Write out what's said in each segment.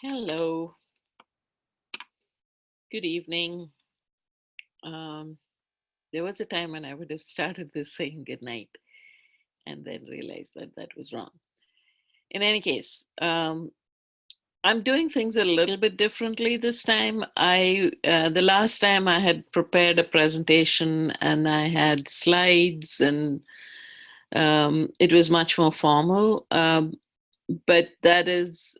Hello, good evening. Um, there was a time when I would have started this saying good night and then realized that that was wrong. In any case, I'm doing things a little bit differently this time. The last time I had prepared a presentation and I had slides and it was much more formal. But that is,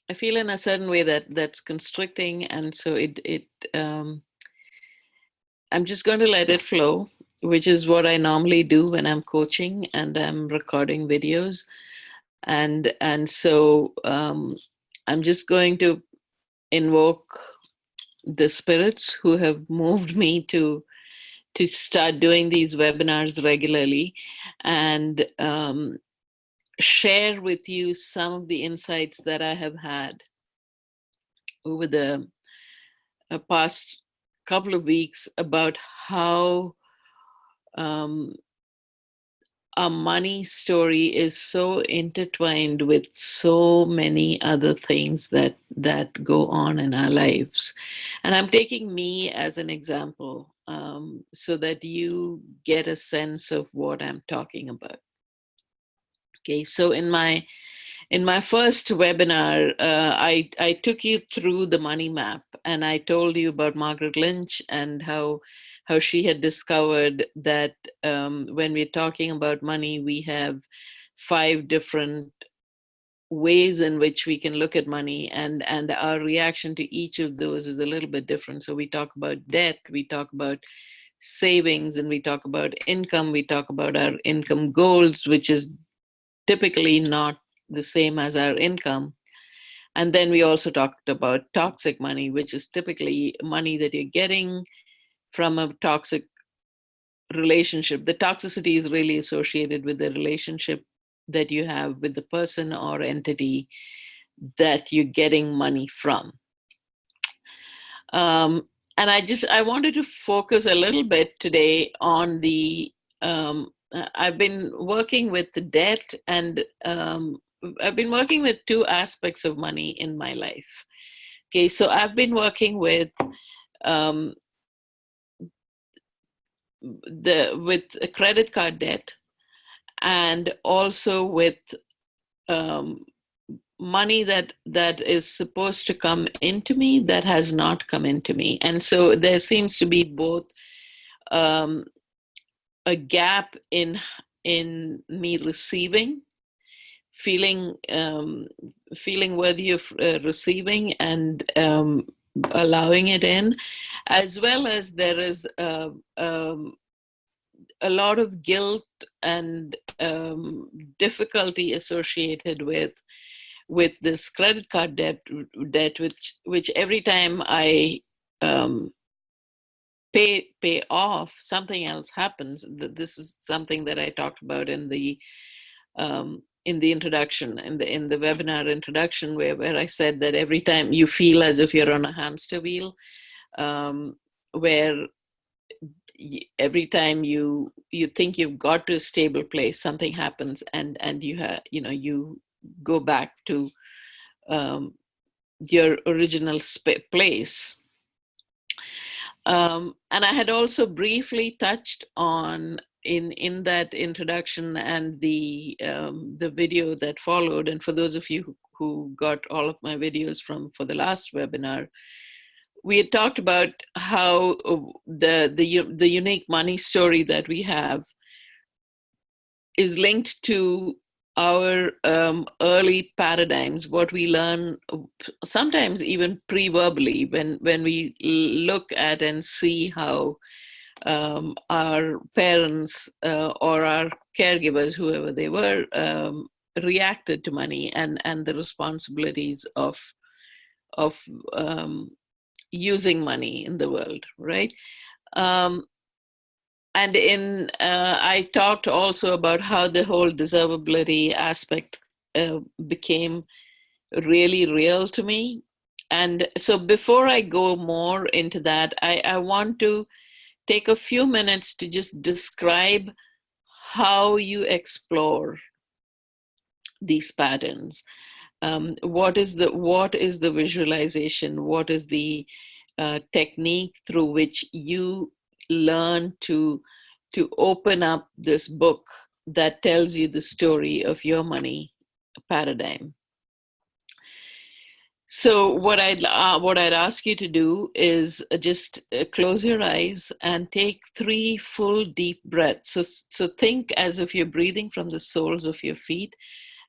I feel in a certain way that that's constricting, and so I'm just going to let it flow, which is what I normally do when I'm coaching and I'm recording videos. And so I'm just going to invoke the spirits who have moved me to start doing these webinars regularly and share with you some of the insights that I have had over the past couple of weeks about how um, our money story is so intertwined with so many other things that go on in our lives. And I'm taking me as an example so that you get a sense of what I'm talking about. Okay, so in my first webinar, I took you through the money map, and I told you about Margaret Lynch and how she had discovered that when we're talking about money, we have 5 different ways in which we can look at money, and our reaction to each of those is a little bit different. So we talk about debt, we talk about savings, and we talk about income. We talk about our income goals, which is typically not the same as our income. And then we also talked about toxic money, which is typically money that you're getting from a toxic relationship. The toxicity is really associated with the relationship that you have with the person or entity that you're getting money from. Um, and I wanted to focus a little bit today on I've been working with the debt, and I've been working with 2 aspects of money in my life. Okay, so I've been working with um, with a credit card debt, and also with um, money that is supposed to come into me that has not come into me. And so there seems to be both um, a gap in me receiving, feeling feeling worthy of receiving, and allowing it in, as well as there is a lot of guilt and difficulty associated with this credit card debt, which every time I um, pay off, something else happens. This is something that I talked about in the introduction, in the webinar introduction, where I said that every time you feel as if you're on a hamster wheel, where every time you think you've got to a stable place, something happens, and you go back to um, your original place. And I had also briefly touched on in that introduction and the video that followed. And for those of you who got all of my videos for the last webinar, we had talked about how the unique money story that we have is linked to our early paradigms, what we learn sometimes even pre-verbally, when we look at and see how our parents or our caregivers, whoever they were, reacted to money and the responsibilities of using money in the world, right? Um, and I talked also about how the whole deservability aspect became really real to me. And so before I go more into that, I want to take a few minutes to just describe how you explore these patterns. What is the visualization? What is the technique through which you learn to open up this book that tells you the story of your money paradigm? So what I'd ask you to do is just close your eyes and take 3 full deep breaths. So think as if you're breathing from the soles of your feet,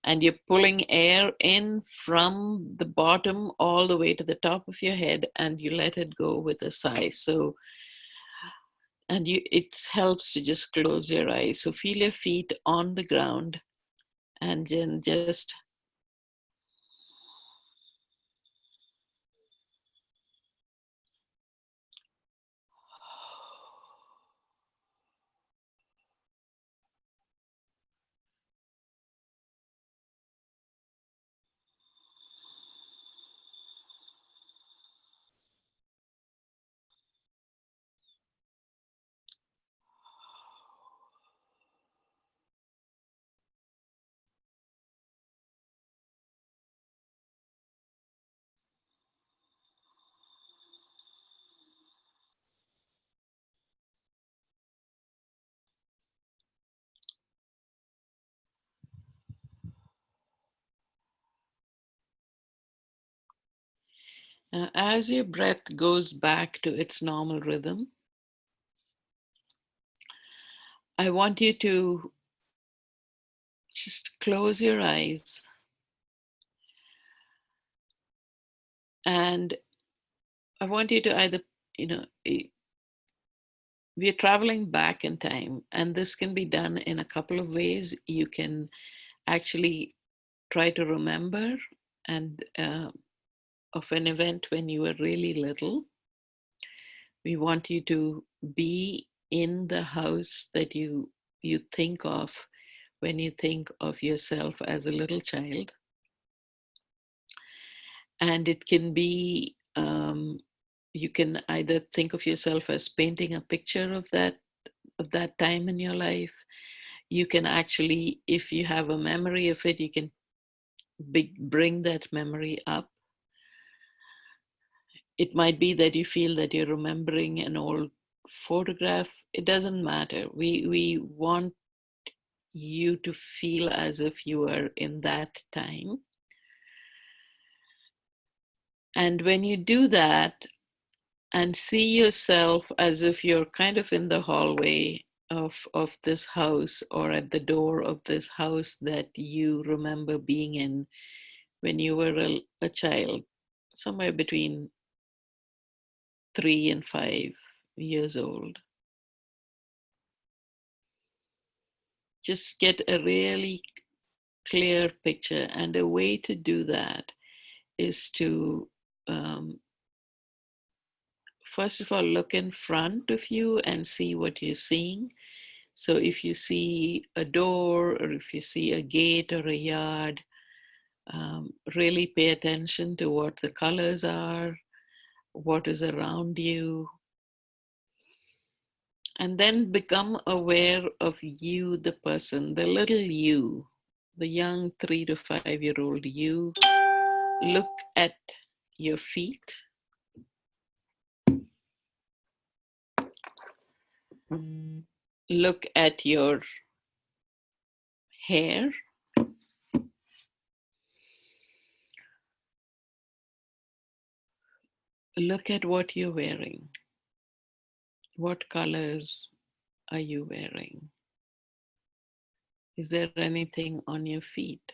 and you're pulling air in from the bottom all the way to the top of your head, and you let it go with a sigh. So, and it helps to just close your eyes. So feel your feet on the ground, and then just as your breath goes back to its normal rhythm, I want you to just close your eyes, and I want you to either, you know, we are traveling back in time, and this can be done in a couple of ways. You can actually try to remember and of an event when you were really little. We want you to be in the house that you think of when you think of yourself as a little child. And it can be, you can either think of yourself as painting a picture of that time in your life. You can actually, if you have a memory of it, you can bring that memory up. It might be that you feel that you're remembering an old photograph. It doesn't matter. We want you to feel as if you were in that time. And when you do that and see yourself as if you're kind of in the hallway of this house, or at the door of this house that you remember being in when you were a child, somewhere between 3 and 5 years old. Just get a really clear picture. And a way to do that is to, first of all, look in front of you and see what you're seeing. So if you see a door, or if you see a gate or a yard, really pay attention to what the colors are, what is around you, and then become aware of you, the person, the little you, the young 3 to 5-year-old you. Look at your feet. Look at your hair. Look at what you're wearing. What colors are you wearing? Is there anything on your feet?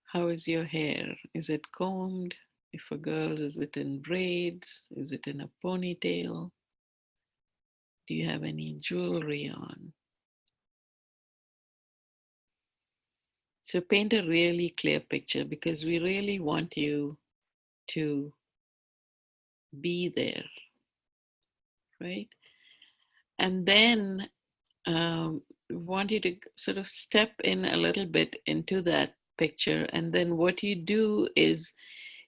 How is your hair? Is it combed? If a girl, is it in braids? Is it in a ponytail? Do you have any jewelry on? So paint a really clear picture, because we really want you to be there, right? And then we want you to sort of step in a little bit into that picture. And then what you do is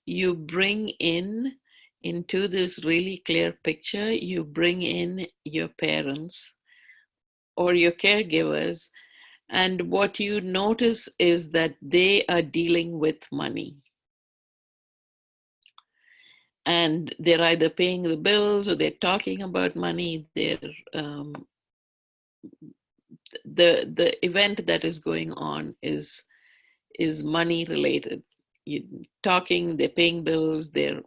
you bring into this really clear picture, you bring in your parents or your caregivers, And what you notice is that they are dealing with money. And they're either paying the bills or they're talking about money. Um, the event that is going on is money related. You talking, they're paying bills, they're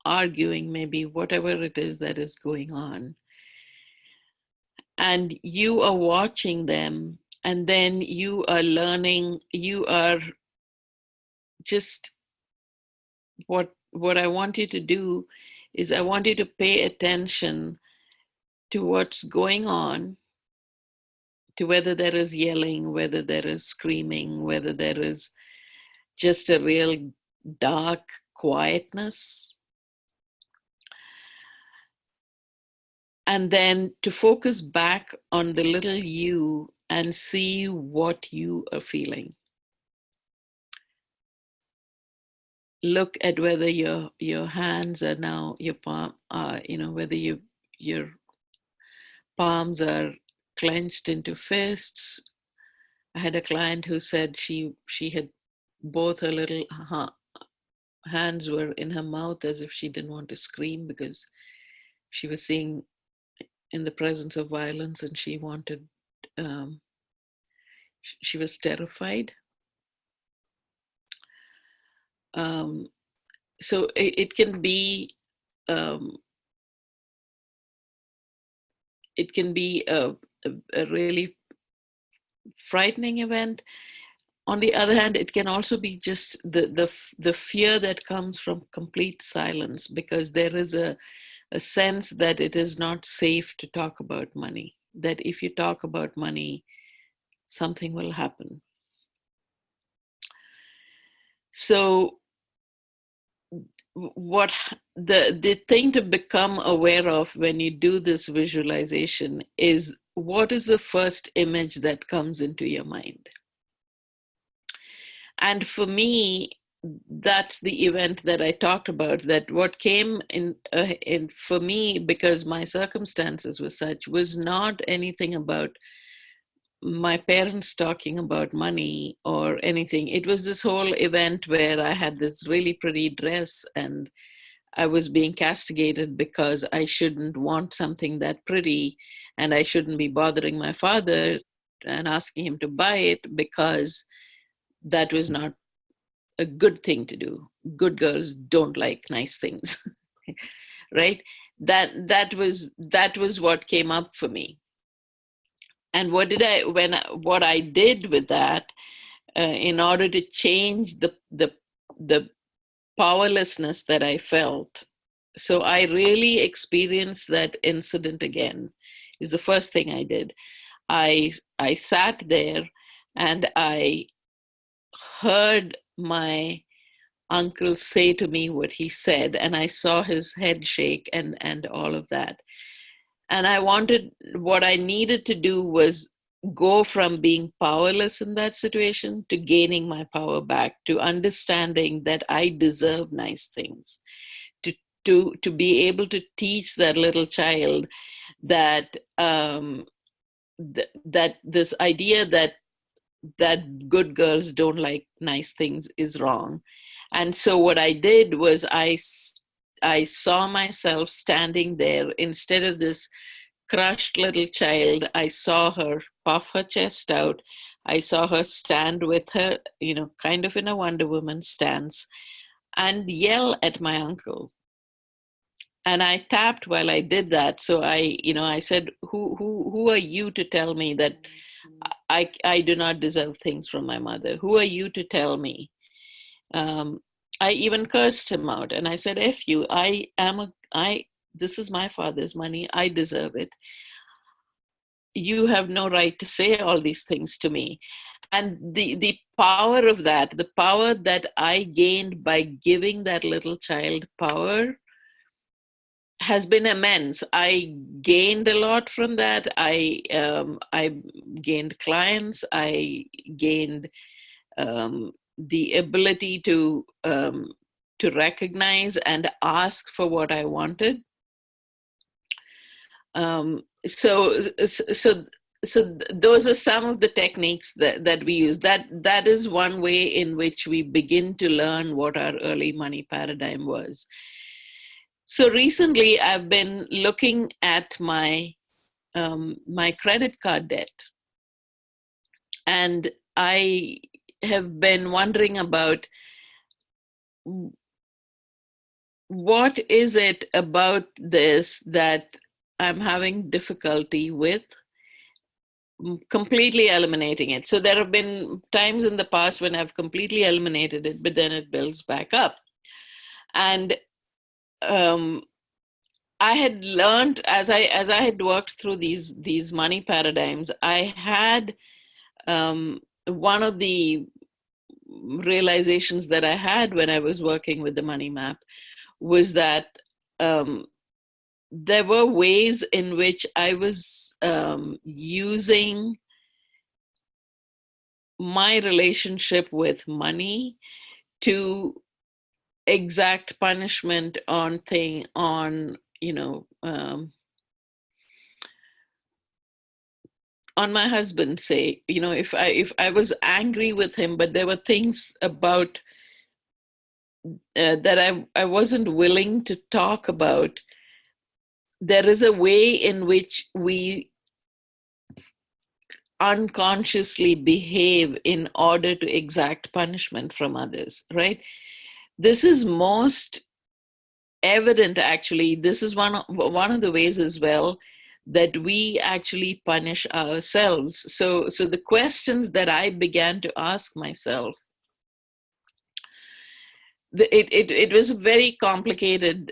arguing, maybe whatever it is that is going on. And you are watching them, and then you are learning, you are just, what I want you to do is I want you to pay attention to what's going on, to whether there is yelling, whether there is screaming, whether there is just a real dark quietness. And then to focus back on the little you and see what you are feeling. Look at whether your hands are now, your palm, whether your palms are clenched into fists. I had a client who said she had both her little hands were in her mouth as if she didn't want to scream because she was seeing in the presence of violence, and she wanted, she was terrified. So it can be, a really frightening event. On the other hand, it can also be just the fear that comes from complete silence, because there is a sense that it is not safe to talk about money, that if you talk about money, something will happen. So what the thing to become aware of when you do this visualization is, what is the first image that comes into your mind? And for me, that's the event that I talked about, that what came in for me, because my circumstances were such, was not anything about my parents talking about money or anything. It was this whole event where I had this really pretty dress and I was being castigated because I shouldn't want something that pretty, and I shouldn't be bothering my father and asking him to buy it, because that was not a good thing to do. Good girls don't like nice things. Right? That was what came up for me. And what I did with that, in order to change the powerlessness that I felt. So I really experienced that incident again, is the first thing I did. I sat there and I heard my uncle say to me what he said, and I saw his head shake and all of that. And what I needed to do was go from being powerless in that situation to gaining my power back, to understanding that I deserve nice things, to to be able to teach that little child that that this idea that good girls don't like nice things is wrong. And so what I did was I saw myself standing there. Instead of this crushed little child, I saw her puff her chest out. I saw her stand with her, kind of in a Wonder Woman stance, and yell at my uncle. And I tapped while I did that. So I said, who are you to tell me that I do not deserve things from my mother? Who are you to tell me? I even cursed him out, and I said, "F you! This is my father's money. I deserve it. You have no right to say all these things to me." And the power of that, the power that I gained by giving that little child power, has been immense. I gained a lot from that. I gained clients. I gained the ability to recognize and ask for what I wanted. So those are some of the techniques that we use. That is one way in which we begin to learn what our early money paradigm was. So recently I've been looking at my my credit card debt, and I have been wondering about what is it about this that I'm having difficulty with completely eliminating it. So there have been times in the past when I've completely eliminated it, but then it builds back up. And I had learned as I had worked through these money paradigms, I had one of the realizations that I had when I was working with the money map was that there were ways in which I was using my relationship with money to exact punishment on on my husband. Say, if I was angry with him, but there were things about that I wasn't willing to talk about. There is a way in which we unconsciously behave in order to exact punishment from others, right? This is most evident, actually. This is one of the ways as well that we actually punish ourselves. So the questions that I began to ask myself, it was a very complicated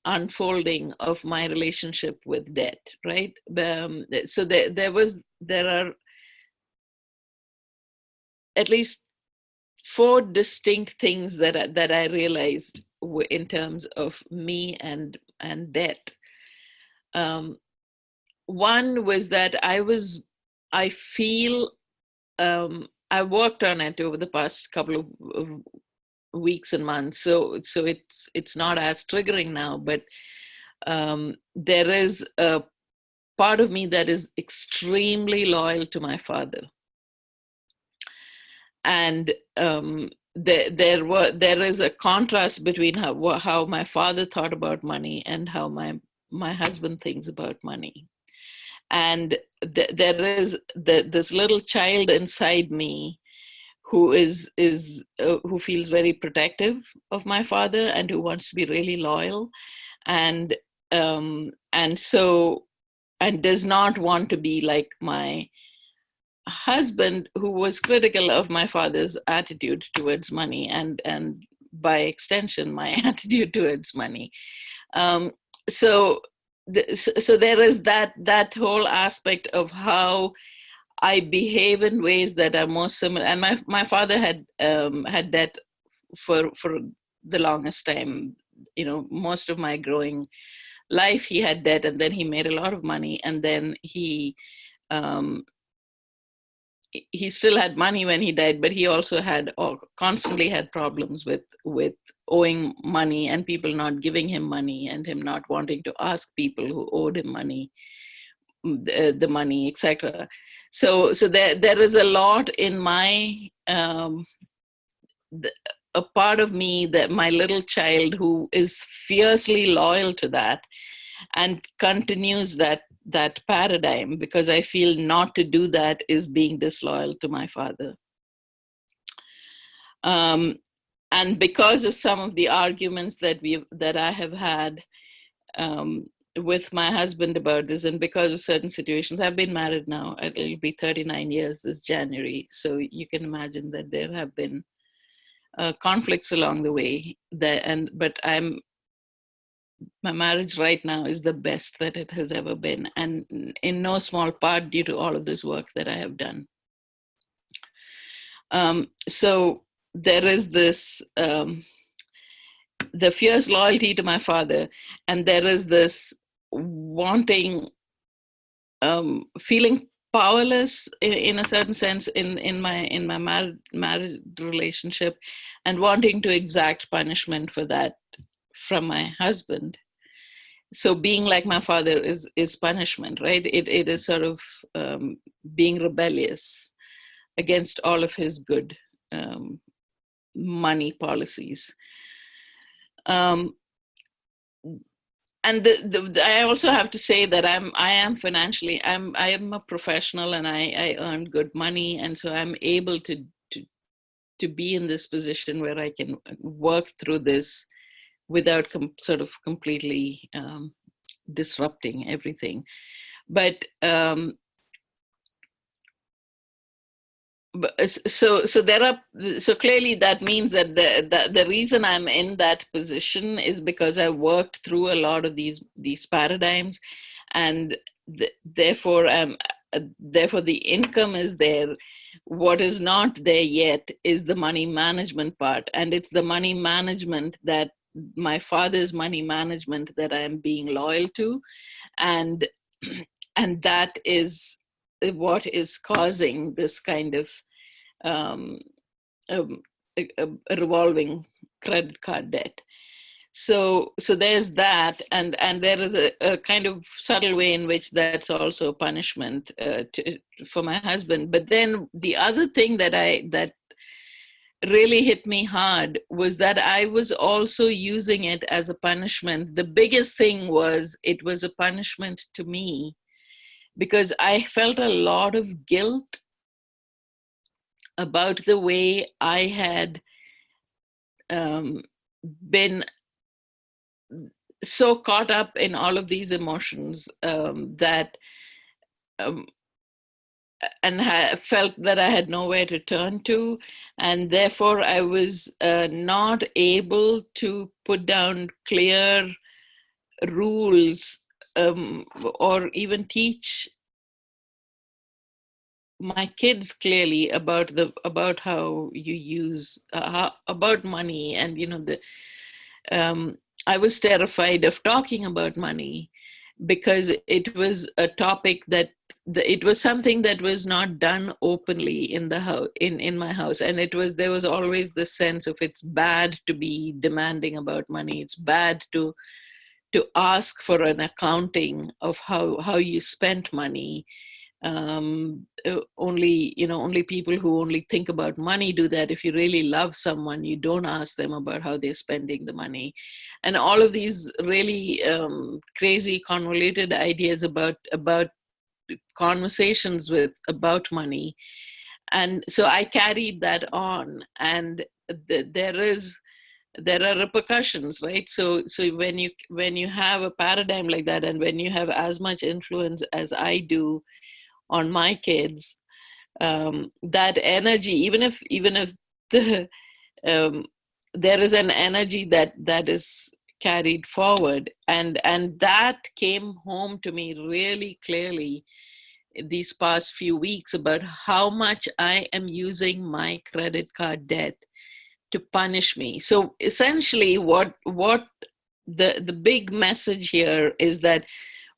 unfolding of my relationship with debt, right? So there are at least 4 distinct things that I realized in terms of me and debt. One was that I feel I worked on it over the past couple of weeks and months, so it's not as triggering now, but there is a part of me that is extremely loyal to my father. And there is a contrast between how my father thought about money and how my husband thinks about money. And there is this little child inside me who who feels very protective of my father and who wants to be really loyal, and so and does not want to be like my husband, who was critical of my father's attitude towards money, and by extension my attitude towards money. So there is that whole aspect of how I behave in ways that are more similar. And my father had debt for the longest time. Most of my growing life he had debt, and then he made a lot of money, and then he still had money when he died, but he also constantly had problems with owing money and people not giving him money, and him not wanting to ask people who owed him money the money, etc. So there is a lot in my a part of me, that my little child, who is fiercely loyal to that and continues that paradigm, because I feel not to do that is being disloyal to my father. And because of some of the arguments that I have had with my husband about this, and because of certain situations, I've been married now, it'll be 39 years this January. So you can imagine that there have been conflicts along the way. But my marriage right now is the best that it has ever been, and in no small part due to all of this work that I have done. So there is this the fierce loyalty to my father, and there is this wanting, feeling powerless in a certain sense in my marriage relationship, and wanting to exact punishment for that from my husband. So being like my father is punishment, right? It is sort of being rebellious against all of his good um, money policies. Um, and I also have to say that I am financially, I am a professional, and I earn good money, and so I'm able to be in this position where I can work through this without sort of completely disrupting everything. But so there are, so clearly that means that the reason I'm in that position is because I worked through a lot of these paradigms, and therefore therefore the income is there. What is not there yet is the money management part, and it's the money management, that my father's money management, that I am being loyal to, and and that is what is causing this kind of um, um, a revolving credit card debt. So there's that, and there is a kind of subtle way in which that's also a punishment for my husband. But then the other thing that really hit me hard was that I was also using it as a punishment. The biggest thing was it was a punishment to me, because I felt a lot of guilt about the way I had been so caught up in all of these emotions that um, and felt that I had nowhere to turn to, and therefore I was not able to put down clear rules, or even teach my kids clearly about how you use about money. And the I was terrified of talking about money, because it was a topic that it was something that was not done openly in the house, in my house. And there was always the sense of, it's bad to be demanding about money, it's bad to ask for an accounting of how you spent money. Only people who only think about money do that. If you really love someone, you don't ask them about how they're spending the money. And all of these really crazy convoluted ideas about conversations about money. And so I carried that on, and there are repercussions, right? So when you have a paradigm like that, and when you have as much influence as I do on my kids, that energy, even if the there is an energy that is carried forward, and that came home to me really clearly these past few weeks, about how much I am using my credit card debt to punish me. So essentially what the big message here is that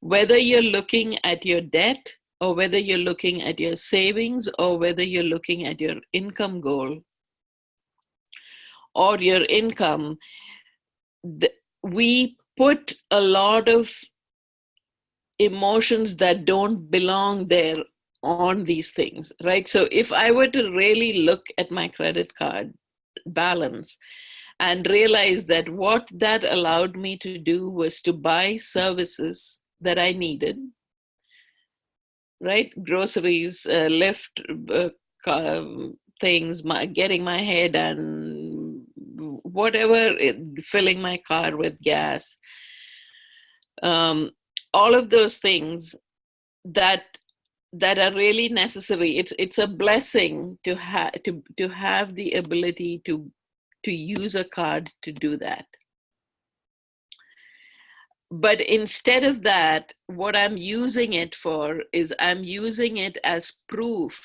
whether you're looking at your debt, or whether you're looking at your savings, or whether you're looking at your income goal or your income, we put a lot of emotions that don't belong there on these things, right? So if I were to really look at my credit card balance and realize that what that allowed me to do was to buy services that I needed, right? Groceries, lift, things, getting my hair done, whatever, filling my car with gas, all of those things that are really necessary. It's a blessing to have the ability to use a card to do that. But instead of that, what I'm using it for is I'm using it as proof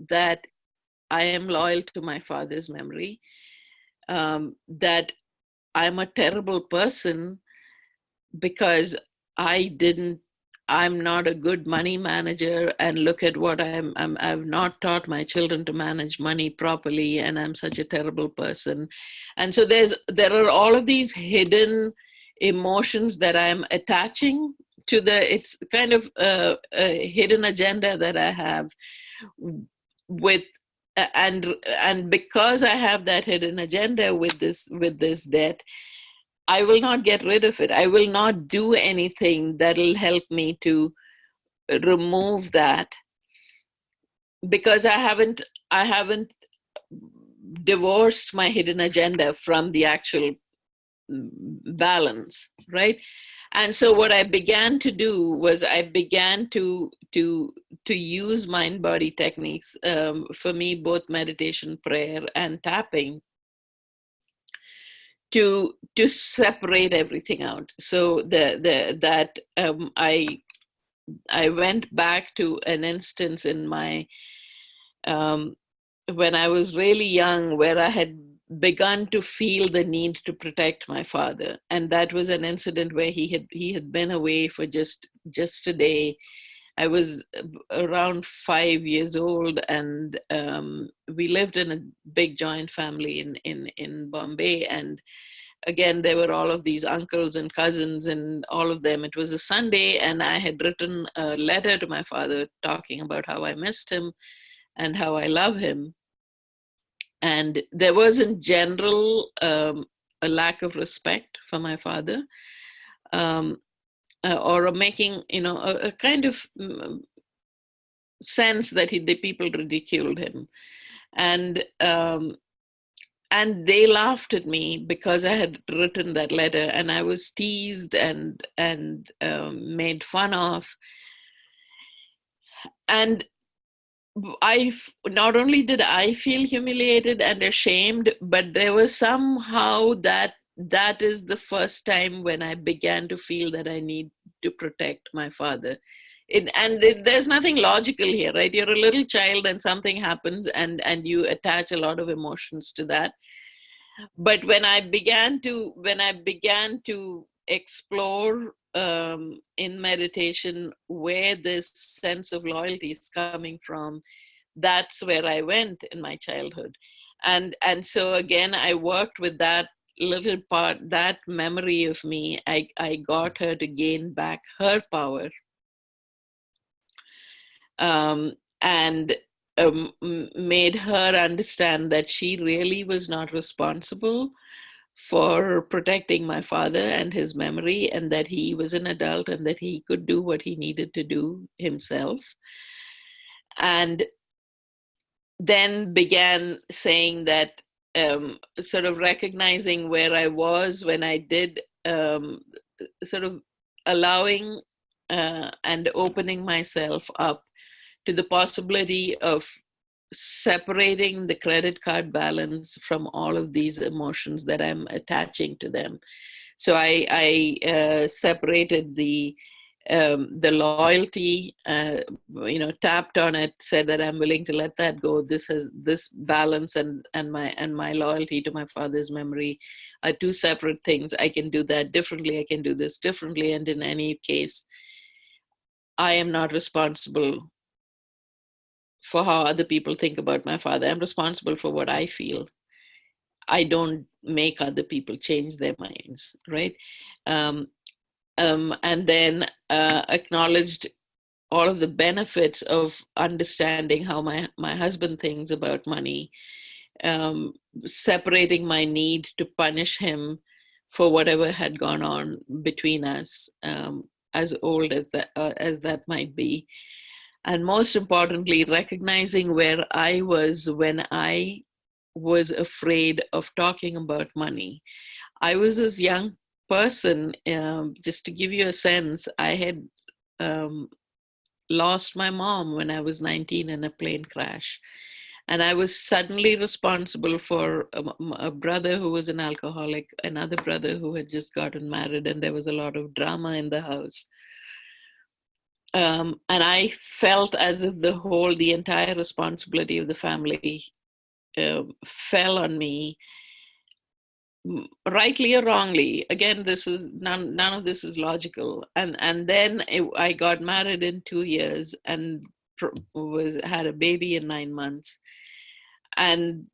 that I am loyal to my father's memory, that I'm a terrible person because I'm not a good money manager, and look at what I've not taught my children to manage money properly, and I'm such a terrible person. And so there are all of these hidden emotions that I'm attaching to it's kind of a hidden agenda that I have with, and because I have that hidden agenda with this debt, I will not get rid of it. I will not do anything that'll help me to remove that, because I haven't divorced my hidden agenda from the actual balance, right? And so what I began to do was I began to use mind body techniques, for me both meditation, prayer, and tapping, to separate everything out. So I went back to an instance in my, um, when I was really young, where I had begun to feel the need to protect my father, and that was an incident where he had been away for just a day. I was around 5 years old, and we lived in a big joint family in Bombay, and again there were all of these uncles and cousins and all of them. It was a Sunday, and I had written a letter to my father talking about how I missed him and how I love him. And there was in general a lack of respect for my father, um, or a making, a kind of sense that the people ridiculed him. And and they laughed at me because I had written that letter, and I was teased and made fun of. And not only did I feel humiliated and ashamed, but there was somehow that is the first time when I began to feel that I need to protect my father. There's nothing logical here, right? You're a little child and something happens, and you attach a lot of emotions to that. But when I began to explore, in meditation, where this sense of loyalty is coming from, that's where I went in my childhood. And so again, I worked with that little part, that memory of me. I got her to gain back her power, and made her understand that she really was not responsible for protecting my father and his memory, and that he was an adult and that he could do what he needed to do himself. And then began saying that, sort of recognizing where I was when I did, sort of allowing, and opening myself up to the possibility of separating the credit card balance from all of these emotions that I'm attaching to them. So I separated the loyalty, tapped on it, said that I'm willing to let that go. This balance and my loyalty to my father's memory are two separate things. I can do that differently. I can do this differently. And in any case, I am not responsible for how other people think about my father. I'm responsible for what I feel. I don't make other people change their minds, right? And then acknowledged all of the benefits of understanding how my husband thinks about money, separating my need to punish him for whatever had gone on between us, as old as that might be. And most importantly, recognizing where I was when I was afraid of talking about money. I was this young person, just to give you a sense, I had lost my mom when I was 19 in a plane crash. And I was suddenly responsible for a brother who was an alcoholic, another brother who had just gotten married, and there was a lot of drama in the house. And I felt as if the entire responsibility of the family fell on me, rightly or wrongly. Again, this is none of this is logical. And then I got married in 2 years and had a baby in 9 months. And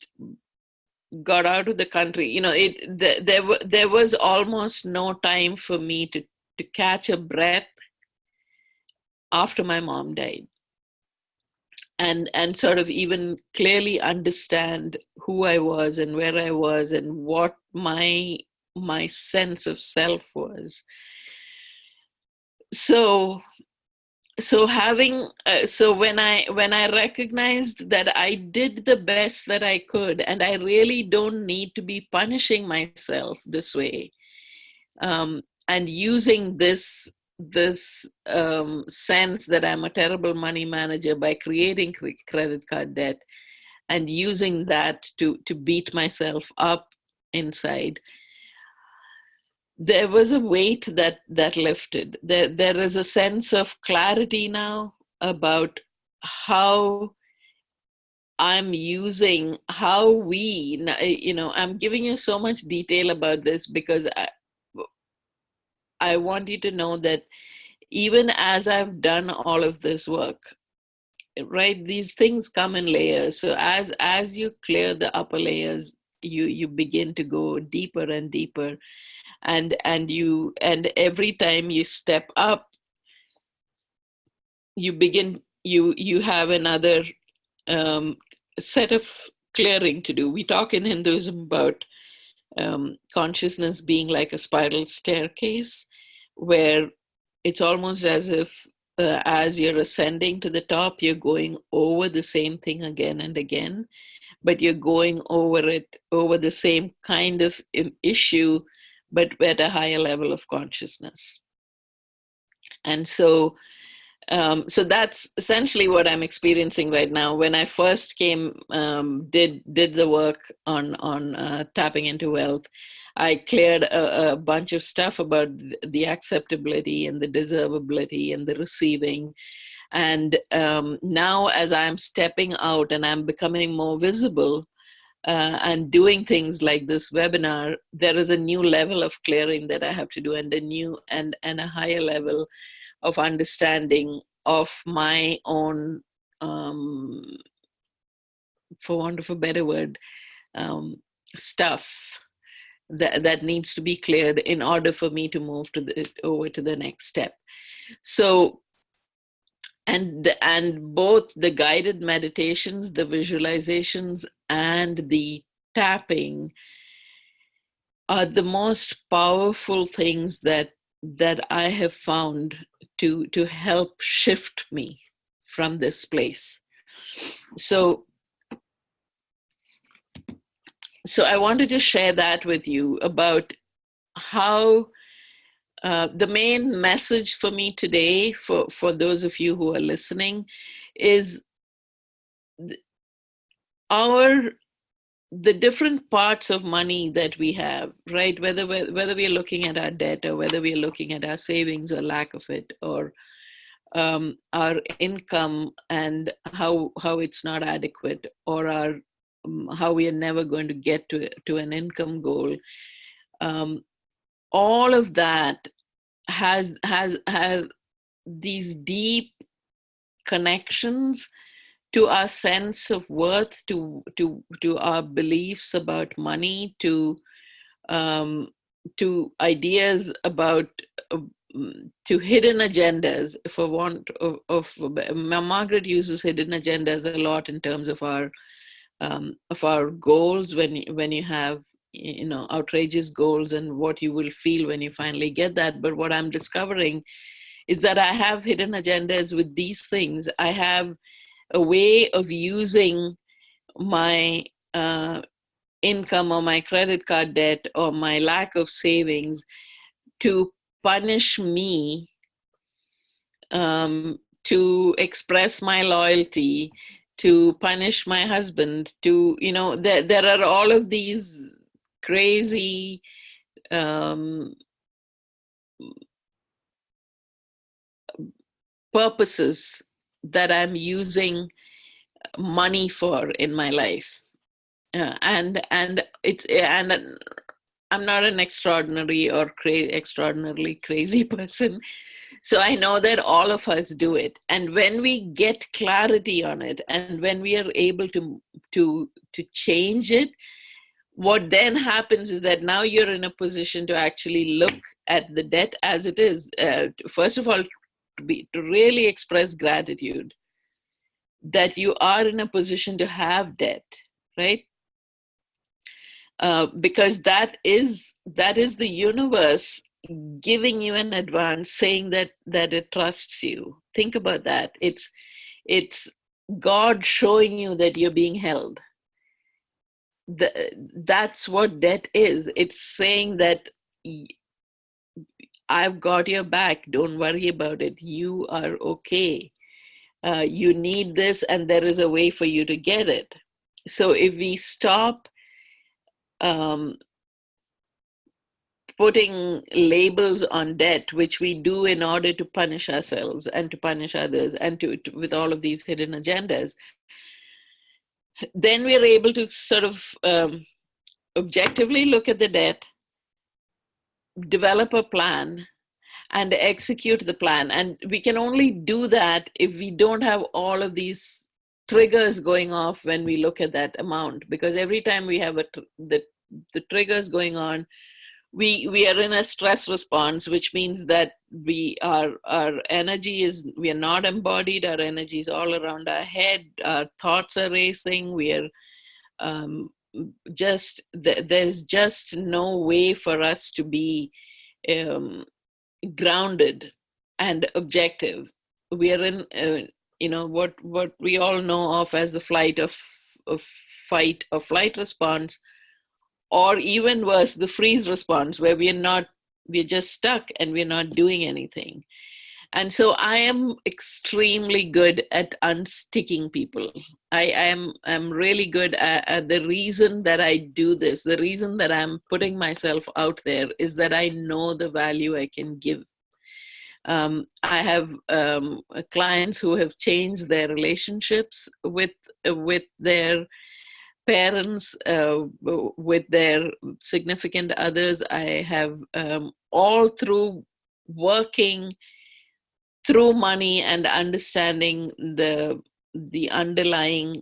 got out of the country, there was almost no time for me to catch a breath after my mom died, and sort of even clearly understand who I was and where I was and what my sense of self was. So when I recognized that I did the best that I could, and I really don't need to be punishing myself this way, and using this sense that I'm a terrible money manager by creating credit card debt, and using that to beat myself up inside, there was a weight that lifted. There is a sense of clarity now about how I'm using, how I'm giving you so much detail about this because I want you to know that even as I've done all of this work, right, these things come in layers. So as you clear the upper layers, you begin to go deeper and deeper, and every time you step up, you have another set of clearing to do. We talk in Hinduism about consciousness being like a spiral staircase, where it's almost as if as you're ascending to the top, you're going over the same thing again and again, but you're going over the same kind of issue, but at a higher level of consciousness. And so that's essentially what I'm experiencing right now. When I first came, did the work on tapping into wealth, I cleared a bunch of stuff about the acceptability and the deservability and the receiving. And now, as I'm stepping out and I'm becoming more visible and doing things like this webinar, there is a new level of clearing that I have to do, and a new and a higher level of understanding of my own, for want of a better word, stuff that needs to be cleared in order for me to move over to the next step. So, and both the guided meditations, the visualizations, and the tapping are the most powerful things that I have found to help shift me from this place. So I wanted to share that with you about how the main message for me today, for those of you who are listening, is the different parts of money that we have, right? Whether we're looking at our debt, or whether we're looking at our savings or lack of it, or our income and how it's not adequate, or our how we are never going to get to an income goal. All of that has these deep connections to our sense of worth, to our beliefs about money, to ideas about to hidden agendas. For want of Margaret uses hidden agendas a lot in terms of our goals. When you have outrageous goals, and what you will feel when you finally get that. But what I'm discovering is that I have hidden agendas with these things. I have a way of using my income, or my credit card debt, or my lack of savings to punish me, to express my loyalty, to punish my husband, to, there are all of these crazy purposes that I'm using money for in my life. And I'm not an extraordinary or extraordinarily crazy person. So I know that all of us do it. And when we get clarity on it, and when we are able to change it, what then happens is that now you're in a position to actually look at the debt as it is. First of all, to really express gratitude that you are in a position to have debt, right? Because that is the universe giving you an advance, saying that it trusts you. Think about that. It's God showing you that you're being held. That's what debt is. It's saying that I've got your back. Don't worry about it. You are okay. You need this, and there is a way for you to get it. So if we stop um, putting labels on debt, which we do in order to punish ourselves and to punish others, and with all of these hidden agendas, then we're able to sort of objectively look at the debt, develop a plan, and execute the plan. And we can only do that if we don't have all of these triggers going off when we look at that amount, because every time we have the triggers going on, we are in a stress response, which means that our energy is, we are not embodied. Our energy is all around our head. Our thoughts are racing. We are there's just no way for us to be um, grounded and objective. We are in what we all know of as the of fight or flight response, or even worse, the freeze response, where we're just stuck and we're not doing anything. And so I am extremely good at unsticking people. I'm really good at the reason that I do this, the reason that I'm putting myself out there, is that I know the value I can give. I have clients who have changed their relationships with their parents, with their significant others. I have all through working through money and understanding the underlying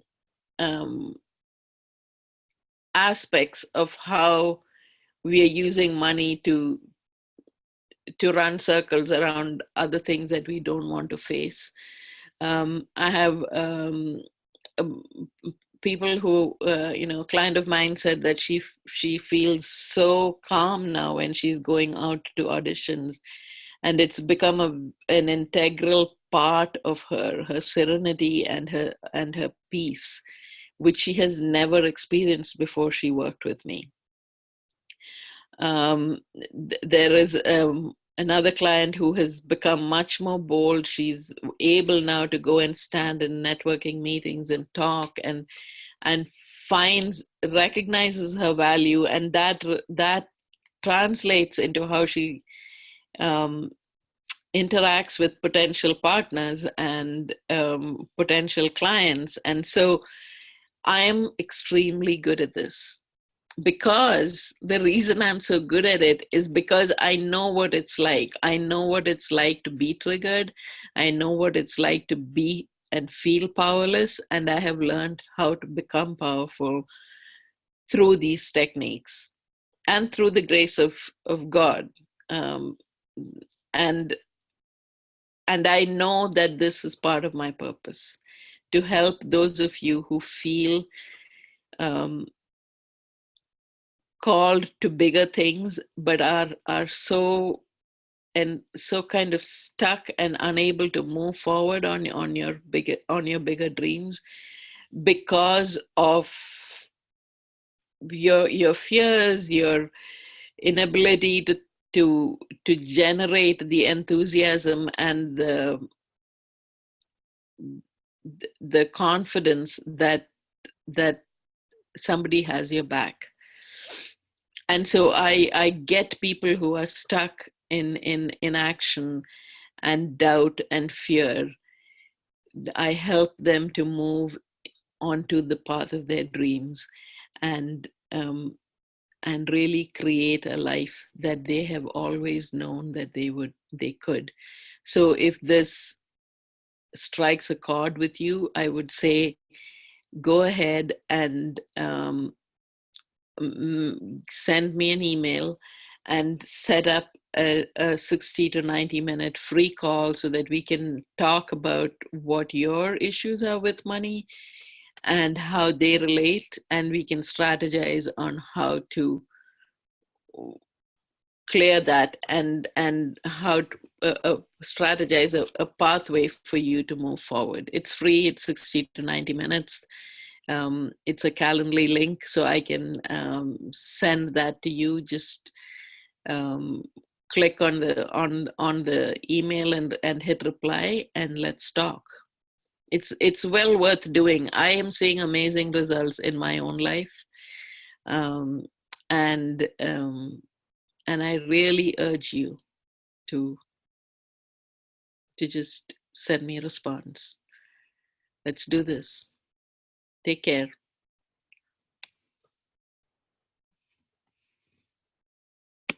aspects of how we are using money to run circles around other things that we don't want to face. I have people who, client of mine said that she feels so calm now when she's going out to auditions, and it's become an integral part of her serenity and her peace, which she has never experienced before she worked with me. There is another client who has become much more bold. She's able now to go and stand in networking meetings and talk and recognizes her value, and that translates into how she interacts with potential partners and potential clients. And so I am extremely good at this, because the reason I'm so good at it is because I know what it's like. I know what it's like to be triggered. I know what it's like to be and feel powerless. And I have learned how to become powerful through these techniques and through the grace of God. And I know that this is part of my purpose, to help those of you who feel called to bigger things, but are so kind of stuck and unable to move forward on your bigger dreams because of your fears, your inability to generate the enthusiasm and the confidence that somebody has your back. And so I get people who are stuck in inaction and doubt and fear. I help them to move onto the path of their dreams and really create a life that they have always known that they could. So if this strikes a chord with you, I would say go ahead and send me an email and set up a 60 to 90-minute free call so that we can talk about what your issues are with money and how they relate, and we can strategize on how to clear that and how to strategize a pathway for you to move forward. It's free. It's 60 to 90 minutes. It's a Calendly link, so I can send that to you. Just click on the email and hit reply, and let's talk. It's well worth doing. I am seeing amazing results in my own life, um, and I really urge you to just send me a response. Let's do this. Take care.